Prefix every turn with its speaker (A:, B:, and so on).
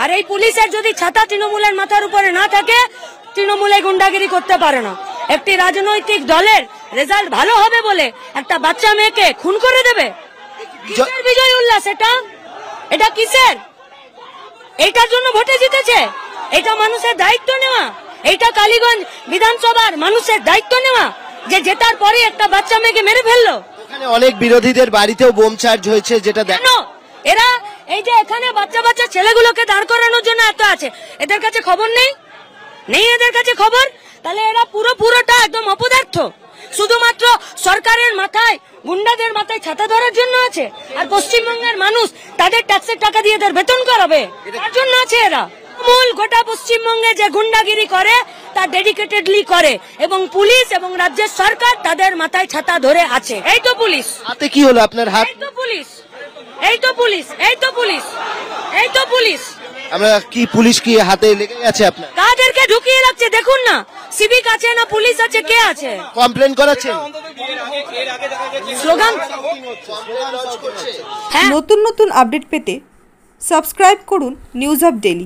A: আর এই পুলিশের যদি ছাতা তৃণমূলের মাথার উপরে না থাকে, তৃণমূলে গুন্ডাগিরি করতে পারে না। একটি রাজনৈতিক দলের রেজাল্ট ভালো হবে বলে একটা বাচ্চা মেয়েকে খুন করে দেবে? কিসের বিজয় উল্লাস এটা? এটা কিসের? এইটার জন্য ভোটে জিতেছে? এটা মানুষের দায়িত্ব নেওয়া? এইটা কালীগঞ্জ বিধানসভার মানুষের দায়িত্ব নেওয়া যে জেতার পরে একটা বাচ্চা মেয়েকে মেরে ফেললো?
B: এখানে অনেক বিরোধীদের বাড়িতেও বোম চার্জ হয়েছে, যেটা দেখো
A: এরা এই যে এখানে বাচ্চা বাচ্চা ছেলেগুলোকে দাঁড় করানোর জন্য এত আছে, এদের কাছে খবর নেই? এদের কাছে খবর? তাহলে এরা পুরোটা একদম অপদার্থ, শুধুমাত্র সরকারের মাথায় গুন্ডাদের মাথায় ছাতা ধরার জন্য আছে। আর পশ্চিমবঙ্গের মানুষ তাদের ট্যাক্সের টাকা দিয়ে এদের বেতন করাবে, তার জন্য আছে এরা। মূল গোটা পশ্চিমবঙ্গে যে গুন্ডাগিরি করে তা ডেডিকেটেডলি করে, এবং পুলিশ এবং রাজ্যের সরকার তাদের মাথায় ছাতা ধরে আছে। এই তো পুলিশ।
B: হাতে কি হলো আপনার? হাত?
A: এই তো পুলিশ, এই তো পুলিশ, এই তো পুলিশ, এই তো পুলিশ।
B: আমরা কি পুলিশ কি হাতে লেগে গেছে আপনার?
A: কাদেরকে ঢুকিয়ে রাখছে দেখুন না, সিভিক আছে না পুলিশ আছে, কে আছে?
B: কমপ্লেন করাচ্ছেন?
A: স্লোগান।
C: নতুন নতুন আপডেট পেতে সাবস্ক্রাইব করুন নিউজ আপ ডেইলি।